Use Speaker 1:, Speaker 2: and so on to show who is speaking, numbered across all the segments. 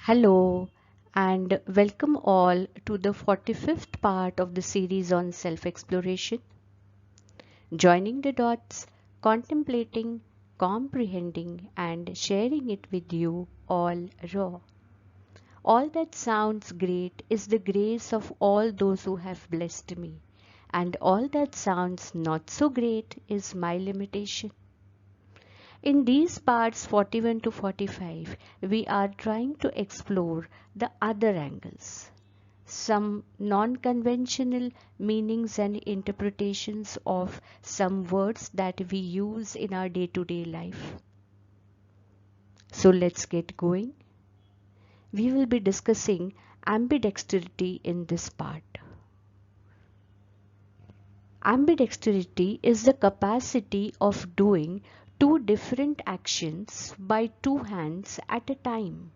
Speaker 1: Hello and welcome all to the 45th part of the series on self-exploration. Joining the dots, contemplating, comprehending and sharing it with you all raw. All that sounds great is the grace of all those who have blessed me, and all that sounds not so great is my limitation. In these parts 41 to 45, we are trying to explore the other angles, some non-conventional meanings and interpretations of some words that we use in our day-to-day life. So let's get going. We will be discussing ambidexterity in this part. Ambidexterity is the capacity of doing two different actions by two hands at a time.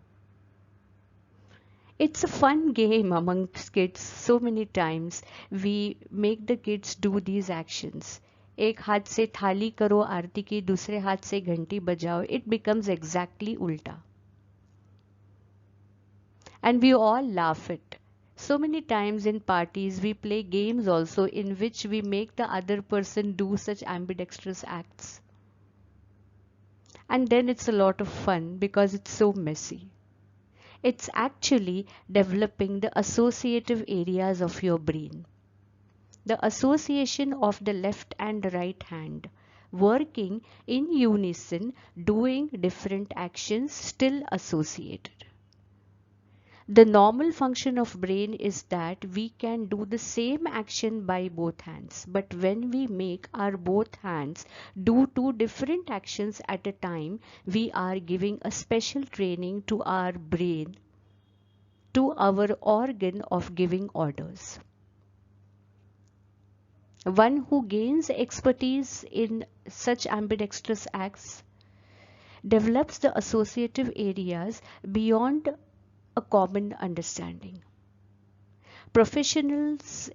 Speaker 1: It's a fun game amongst kids. So many times we make the kids do these actions. एक हाथ से थाली करो आरती की, दूसरे हाथ से घंटी बजाओ. It becomes exactly ulta. And we all laugh it. So many times in parties we play games also in which we make the other person do such ambidextrous acts. And then it's a lot of fun because it's so messy. It's actually developing the associative areas of your brain. The association of the left and right hand, working in unison, doing different actions still associated. The normal function of brain is that we can do the same action by both hands, but when we make our both hands do two different actions at a time, we are giving a special training to our brain, to our organ of giving orders. One who gains expertise in such ambidextrous acts develops the associative areas beyond a common understanding. Professionals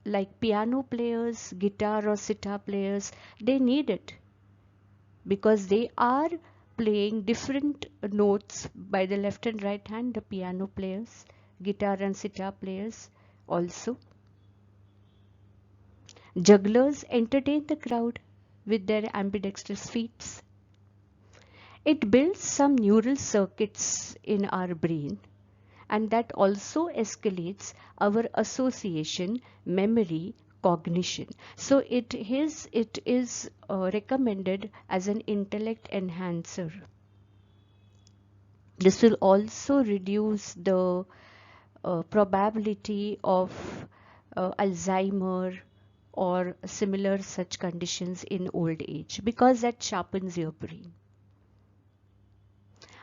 Speaker 1: like piano players, guitar or sitar players, they need it because they are playing different notes by the left and right hand, the piano players, guitar and sitar players also. Jugglers entertain the crowd with their ambidextrous feats. It builds some neural circuits in our brain, and that also escalates our association, memory, cognition. So it is recommended as an intellect enhancer. This will also reduce the probability of Alzheimer or similar such conditions in old age because that sharpens your brain.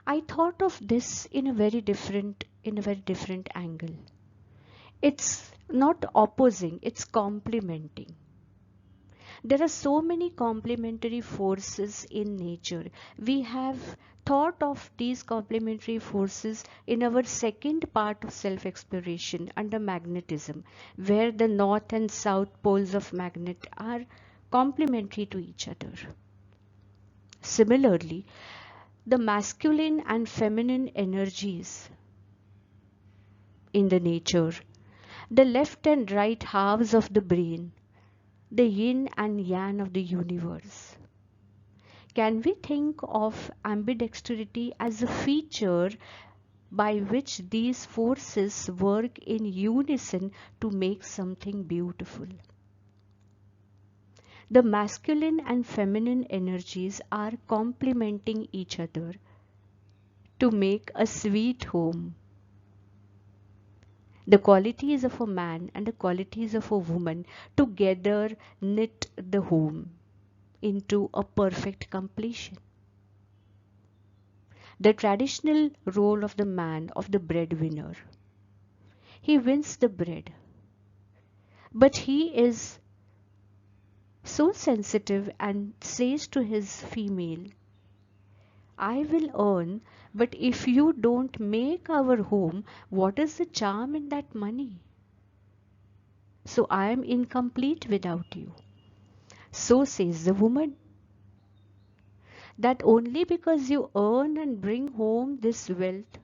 Speaker 1: I thought of this in a very different angle. It's not opposing, it's complementing. There are so many complementary forces in nature. We have thought of these complementary forces in our second part of self-exploration under magnetism, where the north and south poles of magnet are complementary to each other. Similarly, the masculine and feminine energies in the nature, the left and right halves of the brain, the yin and yang of the universe. Can we think of ambidexterity as a feature by which these forces work in unison to make something beautiful? The masculine and feminine energies are complementing each other to make a sweet home. The qualities of a man and the qualities of a woman together knit the home into a perfect completion. The traditional role of the man, of the breadwinner. He wins the bread, but he is so sensitive and says to his female, I will earn, but if you don't make our home, what is the charm in that money? So I am incomplete without you. So says the woman. That only because you earn and bring home this wealth,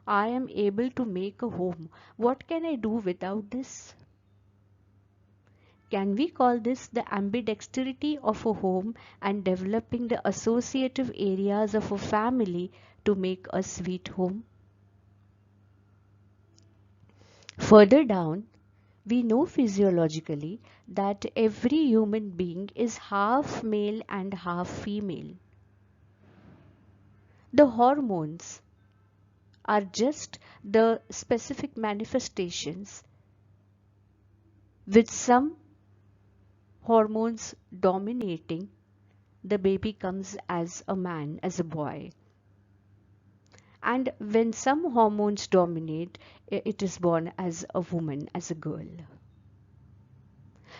Speaker 1: I am able to make a home. What can I do without this? Can we call this the ambidexterity of a home and developing the associative areas of a family to make a sweet home? Further down, we know physiologically that every human being is half male and half female. The hormones are just the specific manifestations, with some hormones dominating, the baby comes as a man, as a boy. And when some hormones dominate, it is born as a woman, as a girl.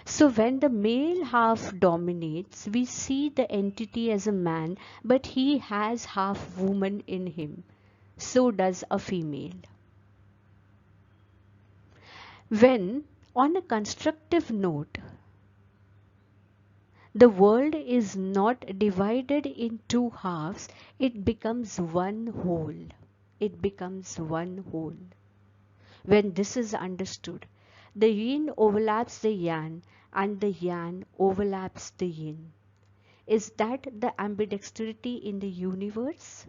Speaker 1: So when the male half dominates, we see the entity as a man, but he has half woman in him. So does a female. When, on a constructive note, the world is not divided in two halves, it becomes one whole. It becomes one whole. When this is understood, the yin overlaps the yang and the yang overlaps the yin. Is that the ambidexterity in the universe?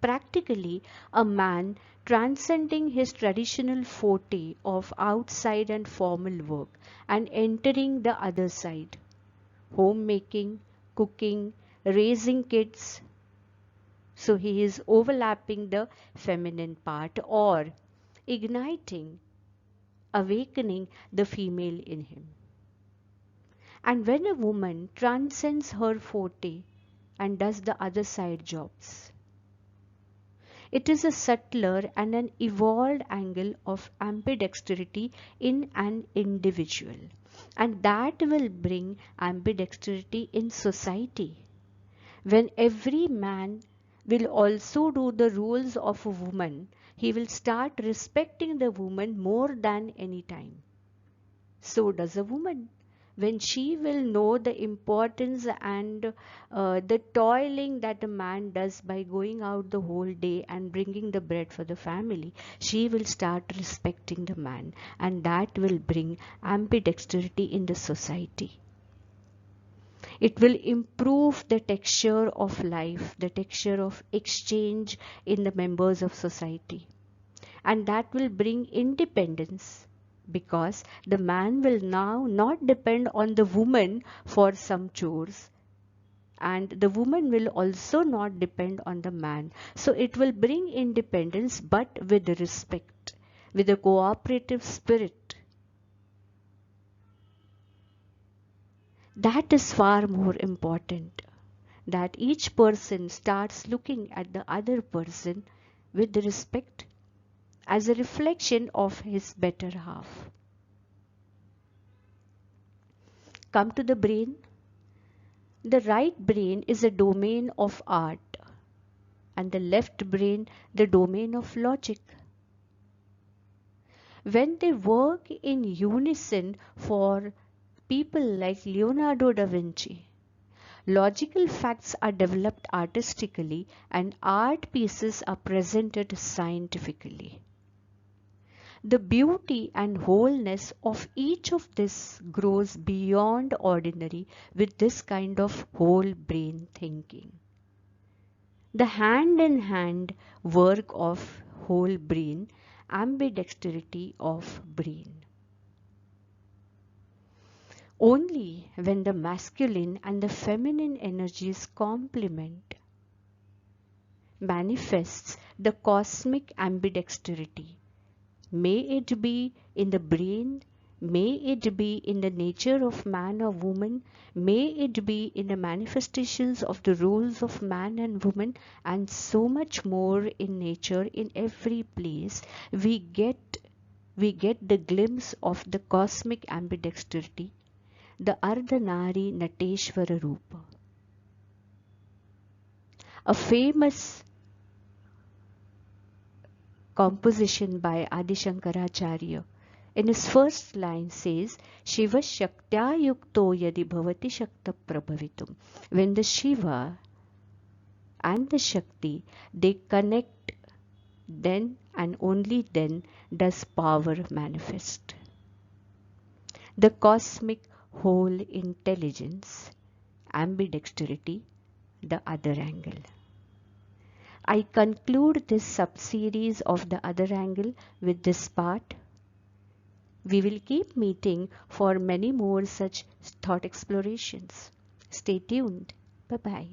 Speaker 1: Practically, a man transcending his traditional forte of outside and formal work and entering the other side, homemaking, cooking, raising kids. So he is overlapping the feminine part or igniting, awakening the female in him. And when a woman transcends her forte and does the other side jobs, it is a subtler and an evolved angle of ambidexterity in an individual. And that will bring ambidexterity in society. When every man will also do the roles of a woman, he will start respecting the woman more than any time. So does a woman. When she will know the importance and the toiling that a man does by going out the whole day and bringing the bread for the family, she will start respecting the man, and that will bring ambidexterity in the society. It will improve the texture of life, the texture of exchange in the members of society. And that will bring independence, because the man will now not depend on the woman for some chores, and the woman will also not depend on the man. So it will bring independence, but with respect, with a cooperative spirit. That is far more important, that each person starts looking at the other person with respect as a reflection of his better half. Come to the brain. The right brain is a domain of art, and the left brain the domain of logic. When they work in unison for people like Leonardo da Vinci, logical facts are developed artistically and art pieces are presented scientifically. The beauty and wholeness of each of this grows beyond ordinary with this kind of whole brain thinking. The hand in hand work of whole brain, ambidexterity of brain. Only when the masculine and the feminine energies complement manifests the cosmic ambidexterity. May it be in the brain, may it be in the nature of man or woman, may it be in the manifestations of the roles of man and woman, and so much more in nature, in every place, we get the glimpse of the cosmic ambidexterity, the Ardhanari Nateshwara Rupa. A famous composition by Adi Shankaracharya in his first line says, Shiva Shaktya Yukto Yadi Bhavati Shakta Prabhavitum. When the Shiva and the Shakti, they connect, then and only then does power manifest. The cosmic whole intelligence, ambidexterity, the other angle. I conclude this sub-series of the other angle with this part. We will keep meeting for many more such thought explorations. Stay tuned. Bye-bye.